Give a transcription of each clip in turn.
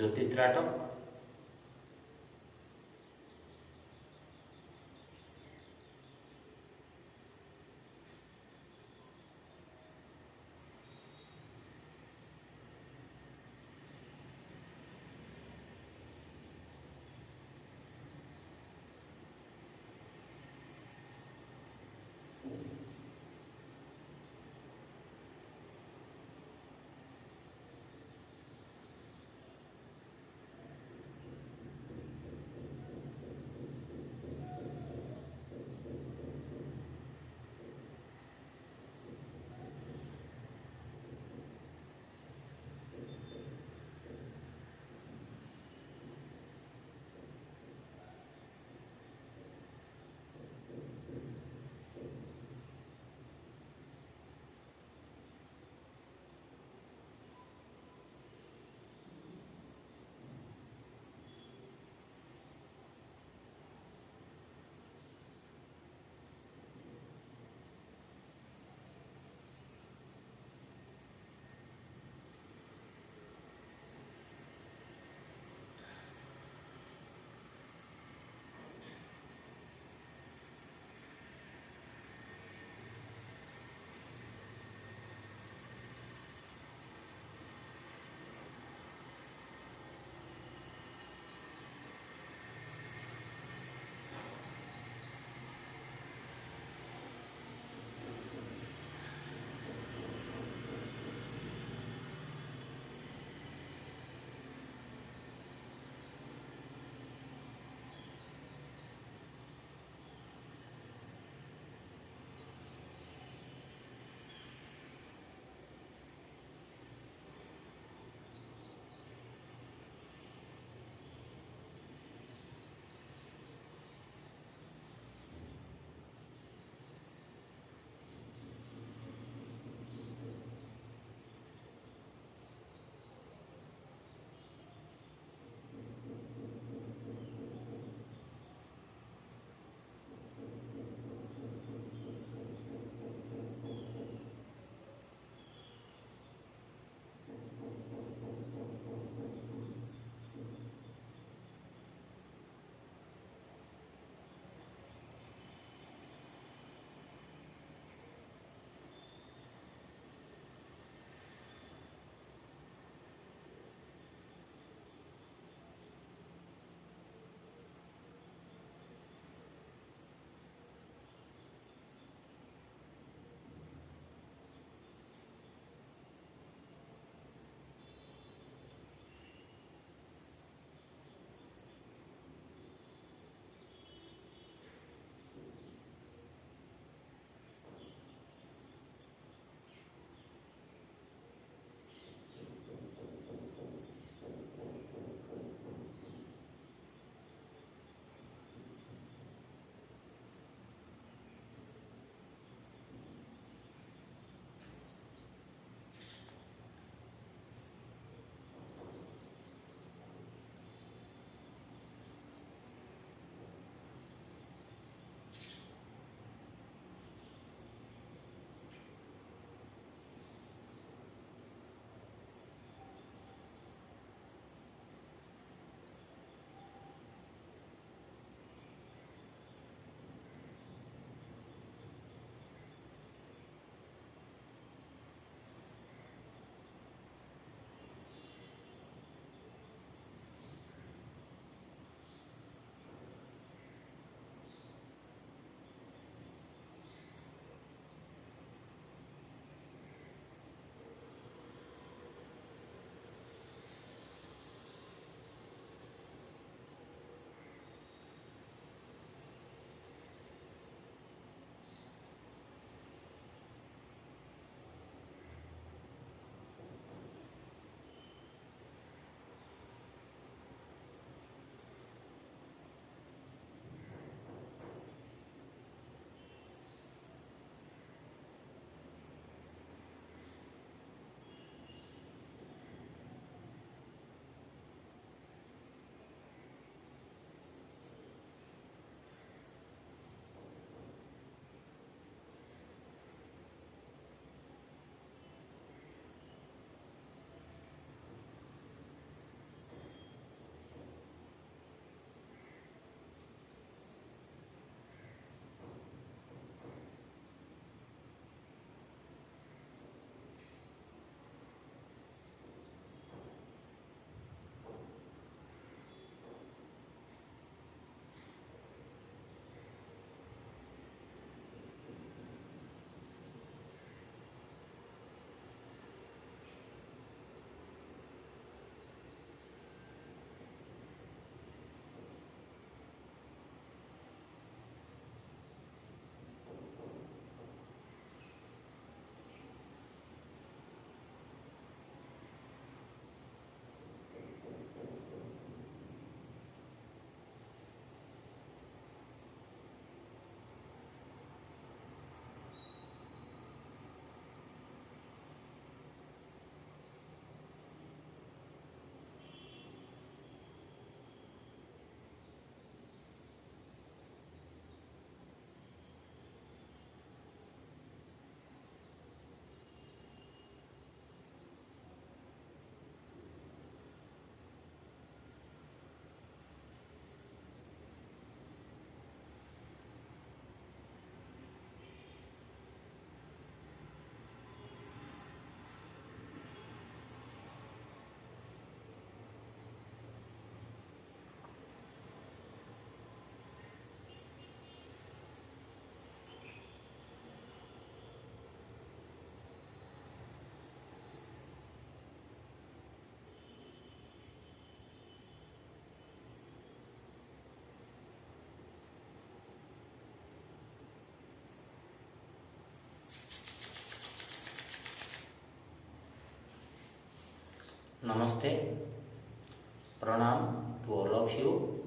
Jyoti tratak, Namaste, Pranam to all of you.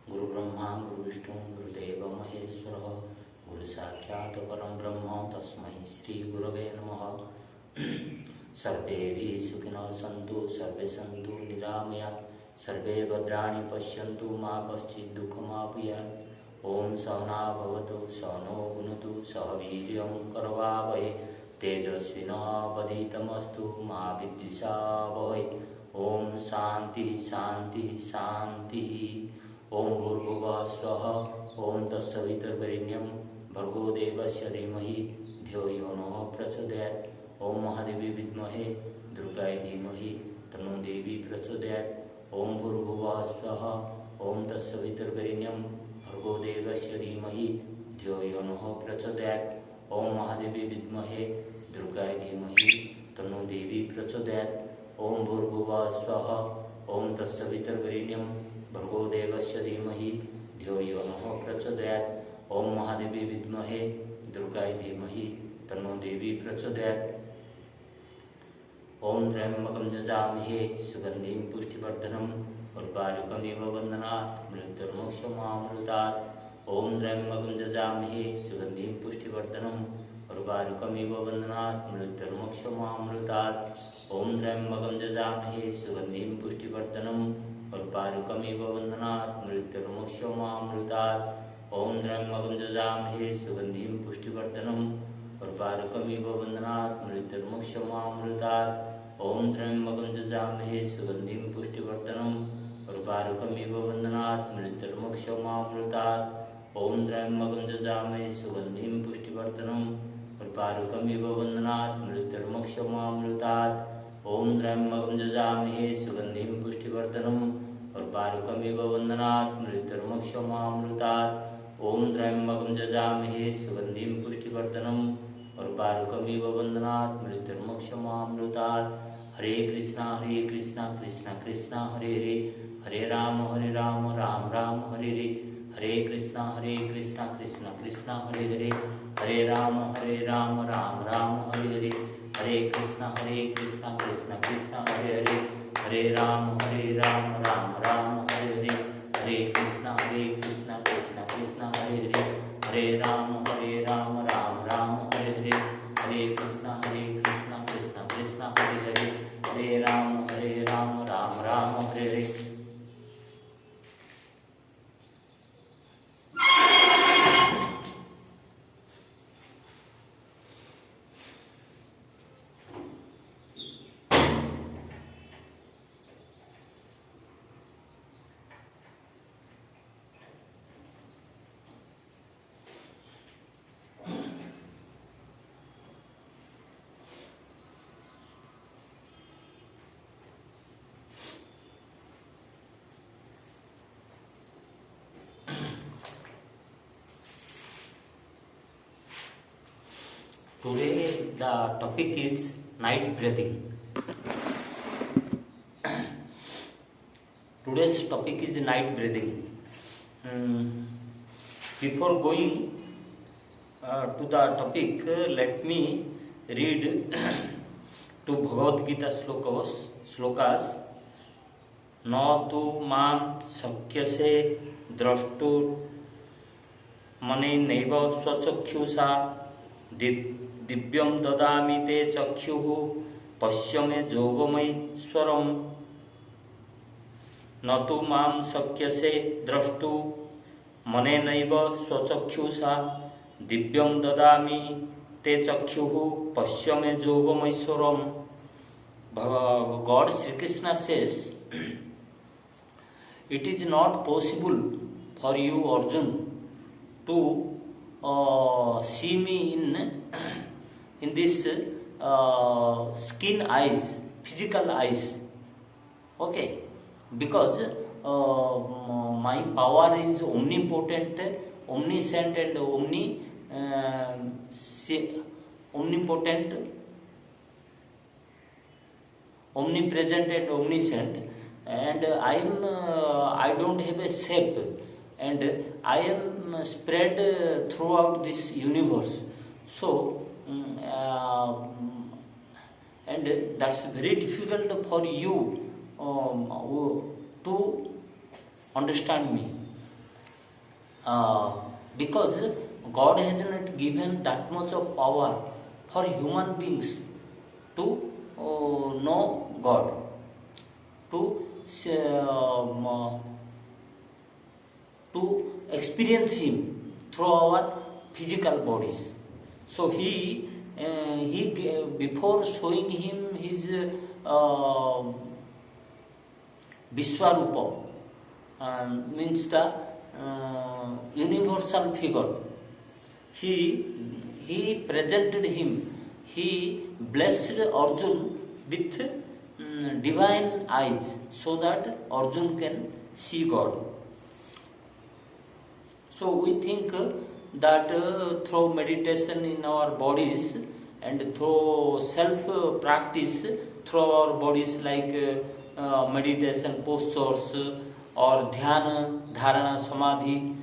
Guru Brahma, Guru Vishnu, Guru Deva Maheshwara, Guru Sakshat Param Brahma, Tasmai Shri Gurave Namaha. Sarve Sukhino Santu, Sarve Santu Niramaya, Sarve Bhadrani Pashyantu, Ma Kaschid Dukhamapayat. Om Sahana Bhavatu, Sahano Gunatu, Sahaviryam Karavavahe. तेजस्विनावधीतमस्तु मा विद्विषावहै। ओम शांति शांति शांति। ओम भूर्भुवः स्वः ओम तत्सवितुर्वरेण्यं भर्गो देवस्य धीमहि धियो यो नः प्रचोदयात्। ओम महादेवी विद्महे दुर्गायै धीमहि तन्नो देवी प्रचोदयात्। ओम भूर्भुवः स्वः ओम तत्सवितुर्वरेण्यं भर्गो देवस्य धीमहि धियो यो नः प्रचोदयात्। ओम महादेवी विद्महे दुर्गायै धीमहि तन्नो देवी प्रचोदयात्। ओम भूर्भुवः स्वः ओम तत्सवितुर्वरेण्यं भर्गो देवस्य धीमहि धियो यो नः प्रचोदयात्। ओम महादेवी विद्महे दुर्गायै धीमहि तन्नो देवी प्रचोदयात्। ओम त्र्यंबकं यजामहे सुगंधिं पुष्टिवर्धनम् उर्वारुकमिव बन्धनात् मृत्युर्मोक्षमामृतात्। ओम त्र्यंबकं यजामहे सुगंधिं पुष्टिवर्धनम् उर्वारुकमिव बन्धनात् मृत्युर्मोक्षमामृतात्। ओम त्र्यंबकं यजामहे सुगंधिं पुष्टिवर्धनम् उर्वारुकमिव बन्धनात् मृत्युर्मोक्षमामृतात्। ओम त्र्यंबकं यजामहे सुगंधिं पुष्टिवर्धनम् उर्वारुकमिव बन्धनात् मृत्युर्मोक्षमामृतात्। ओम त्र्यंबकं यजामहे सुगंधिं पुष्टिवर्धनम् उर्वारुकमिव बन्धनात् मृत्युर्मोक्षमामृतात्। ओम त्र्यंबकं यजामहे सुगंधिं पुष्टिवर्धनम् उर्वारुकमिव बन्धनात् मृत्युर्मोक्षमामृतात्। ओम त्र्यंबकं यजामहे सुगंधिं पुष्टिवर्धनम् उर्वारुकमिव बन्धनात् मृत्युर्मोक्षमामृतात्। ओम त्र्यंबकं यजामहे सुगंधिं पुष्टिवर्धनम् उर्वारुकमिव बन्धनात् मृत्युर्मोक्षमामृतात्। हरे कृष्णा कृष्णा कृष्णा हरे हरे, हरे राम राम राम हरे हरे। हरे कृष्णा कृष्णा कृष्णा हरे हरे, हरे राम राम राम हरे हरे। हरे कृष्णा कृष्णा कृष्णा हरे हरे, हरे राम राम हरे हरे। हरे कृष्णा कृष्णा कृष्णा हरे हरे, हरे राम राम हरे हरे। हरे कृष्णा कृष्णा कृष्णा हरे हरे, हरे Ram Ram Hare Hare. Today the topic is night breathing. Today's topic is night breathing. Before going to the topic, let me read to Bhagavad Gita slokas. न तु मां शक्यसे द्रष्टुर मनेनैव स्वचक्षुषा दिव्यं ददामि ते चक्षुः पश्य मे जोगमैश्वरम्। न तु मां शक्यसे द्रष्टुं मनेनैव स्वचक्षुषा दिव्यं ददामि ते चक्षुः पश्य मे जोगमैश्वरम्। God Sri Krishna says, it is not possible for you, Arjun, to see me in this skin eyes, physical eyes. Okay, because my power is omnipotent, omniscient, and omnipotent, omnipresent, and omniscient. And I don't have a shape, and I am spread throughout this universe. So and and that's very difficult for you to understand me, because God has not given that much of power for human beings to know God, to experience Him through our physical bodies. So he before showing Him His Vishwarupa, means the universal figure, he presented him. He blessed Arjun with divine eyes so that Arjun can see God. So we think that through meditation in our bodies and through self practice through our bodies, like meditation postures or dhyana, dharana, samadhi,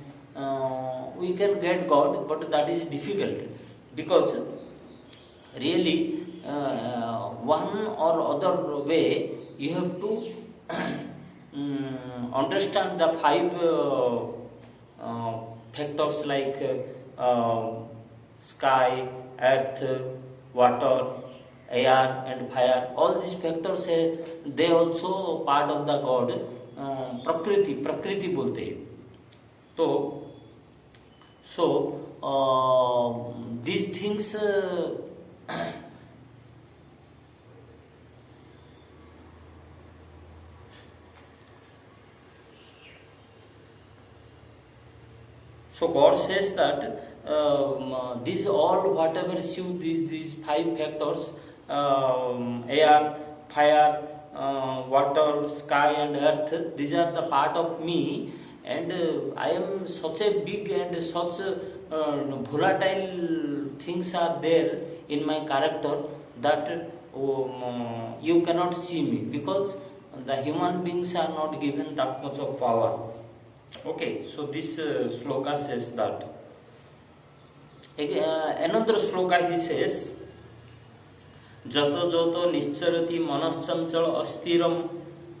we can get God, but that is difficult, because really one or other way you have to understand the five factors, like sky, earth, water, air and fire. All these factors they also part of the God. प्रकृति बोलते हैं. So these things so God says that these all, whatever you these five factors, air, fire, water, sky and earth, these are the part of me, and I am such a big and such volatile things are there in my character that you cannot see me, because the human beings are not given that much of power. Okay, so this sloka says that. Another sloka he says, Jato jato nischarati manaschanchal astiram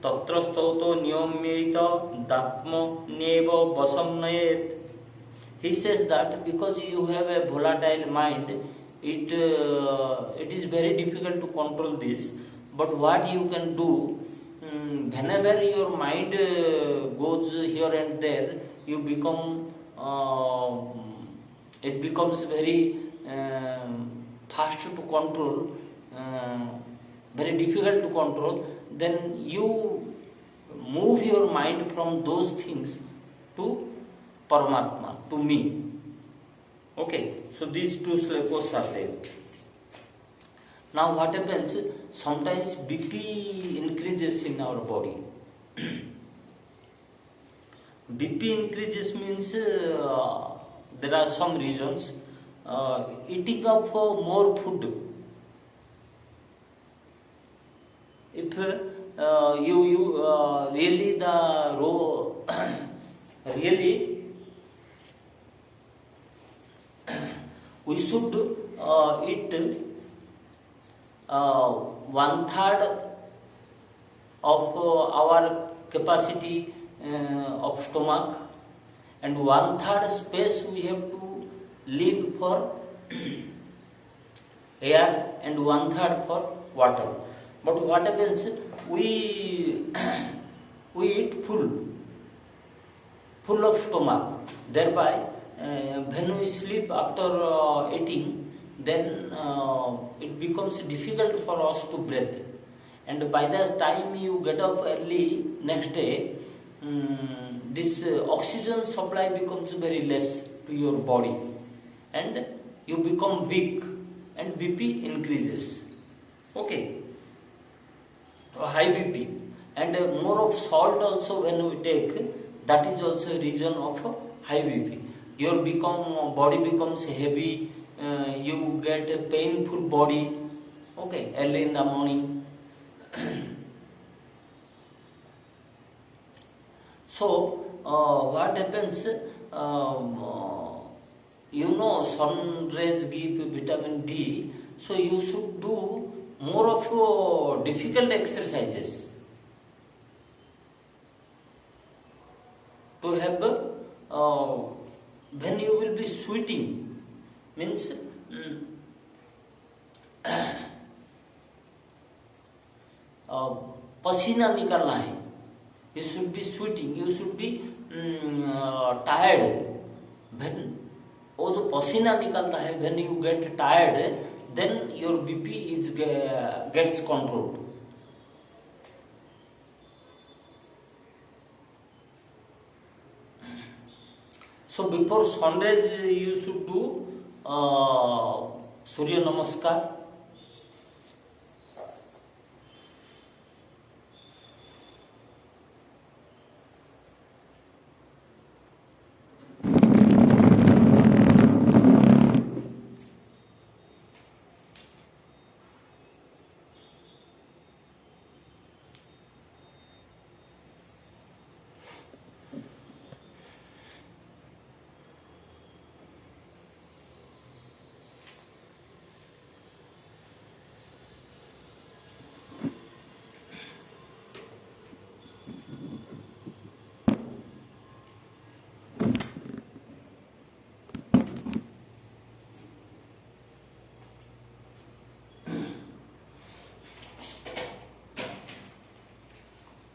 tatra stauto niyamyita datma neva vasam nayet. He says that because you have a volatile mind, it is very difficult to control this. But what you can do, whenever your mind goes here and there, you become it becomes very fast to control, very difficult to control. Then you move your mind from those things to Paramatma, to me. Okay, so these two slokos are there. Now what happens, sometimes BP increases in our body. BP increases means there are some reasons. Eating of more food. If you really the raw really we should eat 1/3 of our capacity of stomach, and 1/3 space we have to leave for air and 1/3 for water. But what happens, we eat full of stomach, thereby when we sleep after eating, then it becomes difficult for us to breathe, and by the time you get up early next day, this oxygen supply becomes very less to your body, and you become weak, and BP increases. Okay, high BP, and more of salt also when we take, that is also a reason of high BP. Your body becomes heavy, you get a painful body, okay, early in the morning. So what happens, sun rays give vitamin D, so you should do more of difficult exercises to have when you will be sweating, means पसीना निकालना है. You should be sweating, you should be tired. When वो जो पसीना निकलता है, when you get tired, then your BP is gets controlled. So before sunrise you should do Surya Namaskar.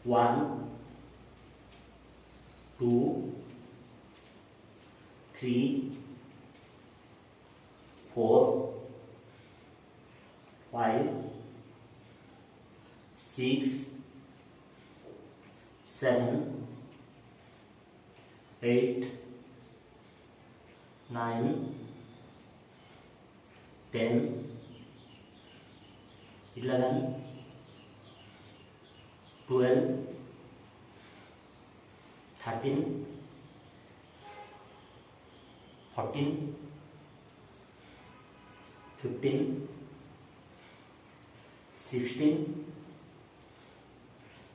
One, two, three, 4, 5, 6, 7, 8, 9, 10, 11, 12, 13, 14, 15, 16,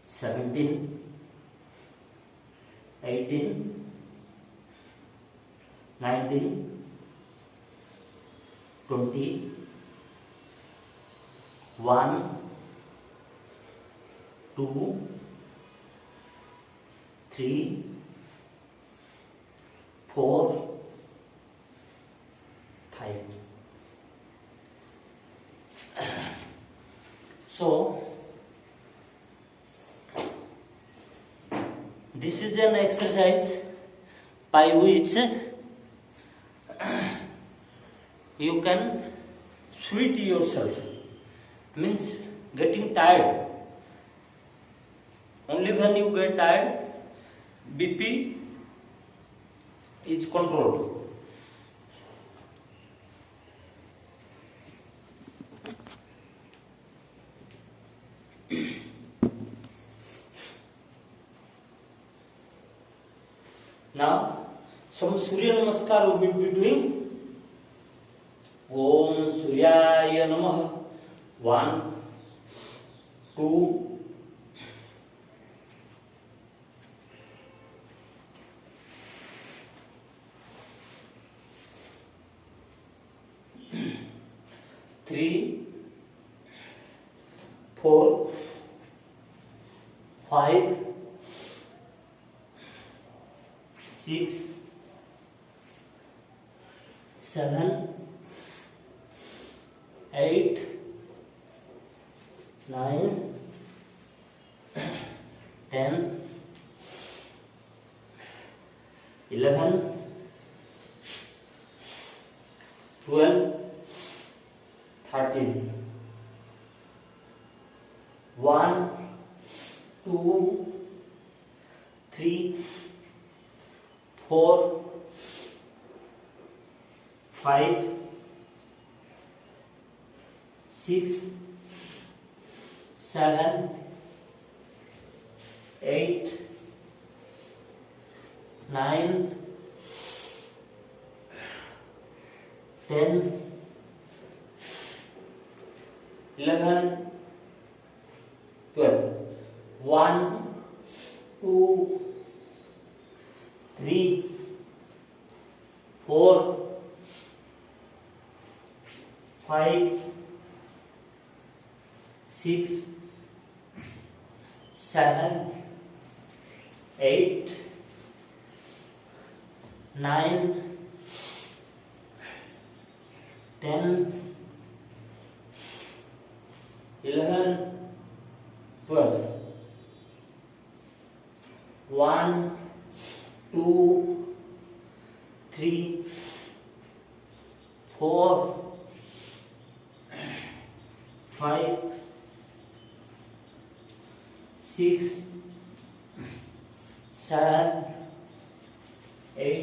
17, 18, 19, 20, 1, 2, 3, 4, 5. So this is an exercise by which you can sweat yourself, means getting tired. Only when you get tired, BP is controlled. Now, some Surya Namaskar we will be doing. Om Suryaya Namah. 1, 2, 3, 4, 5, 6, 7, 8, 9, 10, 11, 12, 13. 1, 2, 3, 4, 5, 6, 7, 8, 9, 10, 11, 12. 1, 2, 3, 4, 5, 6, 7, 8, 9, 10, 11, 12. 1, 2, 3, 4, 5, 6, 7, 8.